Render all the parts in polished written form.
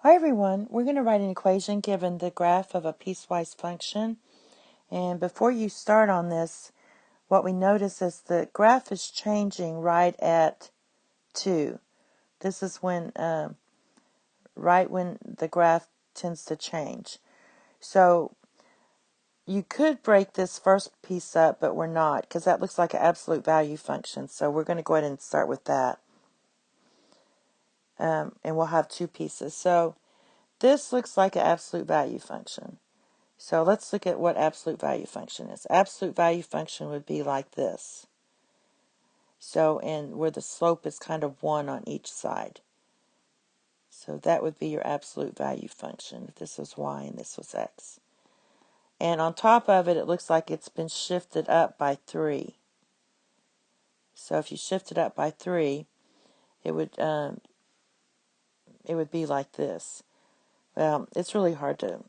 Hi everyone, we're going to write an equation given the graph of a piecewise function. And before you start on this, what we notice is the graph is changing right at 2. This is when, right when the graph tends to change. So you could break this first piece up, but we're not, because that looks like an absolute value function. So we're going to go ahead and start with that. And we'll have two pieces. So this looks like an absolute value function. So let's look at what absolute value function is. Absolute value function would be like this. So, and where the slope is kind of 1 on each side. So that would be your absolute value function if this was y and this was x. And on top of it, it looks like it's been shifted up by 3. So if you shift it up by 3, it would be like this. Well, it's really hard to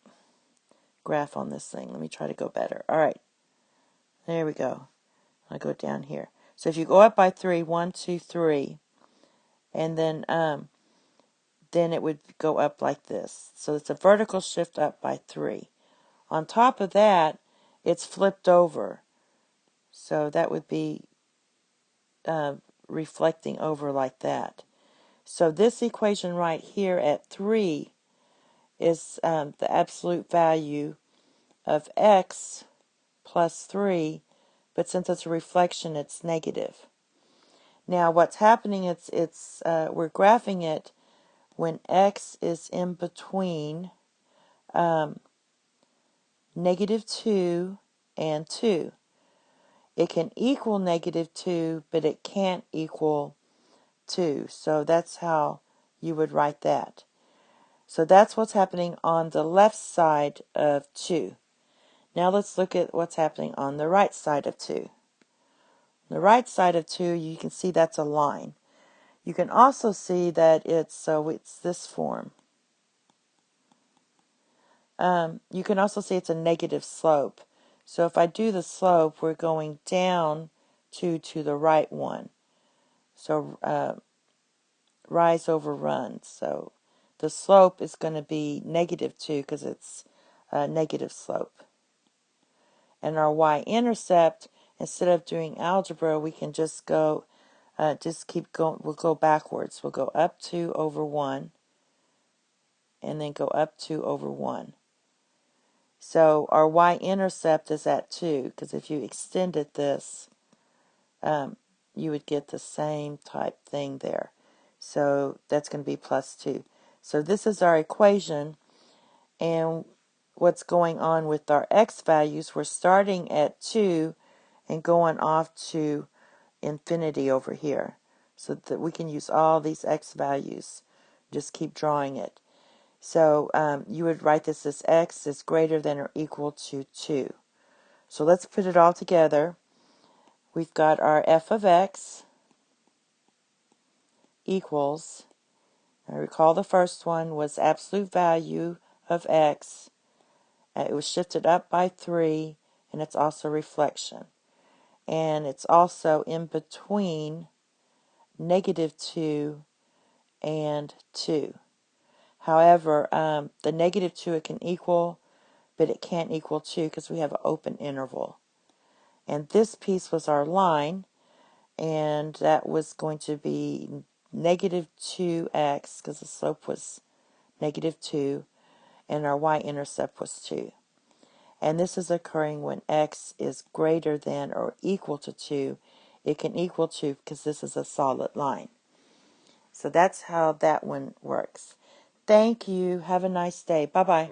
graph on this thing. Let me try to go better. All right. There we go. I'll go down here. So if you go up by 3, 1, 2, 3, and then it would go up like this. So it's a vertical shift up by 3. On top of that, it's flipped over. So that would be reflecting over like that. So this equation right here at 3 is the absolute value of x plus 3, but since it's a reflection, it's negative. Now what's happening is we're graphing it when x is in between -2 and 2. It can equal -2, but it can't equal 2. So that's how you would write that. So that's what's happening on the left side of 2. Now let's look at what's happening on the right side of 2. On the right side of 2, you can see that's a line. You can also see that it's this form. You can also see it's a negative slope. So if I do the slope, we're going down 2 to the right 1. So rise over run. So the slope is going to be -2 because it's a negative slope. And our y-intercept, instead of doing algebra, we can just go, keep going. We'll go backwards. We'll go up 2 over 1, and then go up 2 over 1. So our y-intercept is at 2, because if you extended this, you would get the same type thing there. So that's going to be plus 2. So this is our equation, and what's going on with our x values, we're starting at 2 and going off to infinity over here. So that we can use all these x values. Just keep drawing it. So you would write this as x is greater than or equal to 2. So let's put it all together. We've got our f of x equals, I recall the first one was absolute value of x. It was shifted up by 3, and it's also reflection. And it's also in between -2 and 2. However, the -2 it can equal, but it can't equal 2 because we have an open interval. And this piece was our line, and that was going to be -2x because the slope was -2, and our y-intercept was 2. And this is occurring when x is greater than or equal to 2. It can equal 2 because this is a solid line. So that's how that one works. Thank you. Have a nice day. Bye-bye.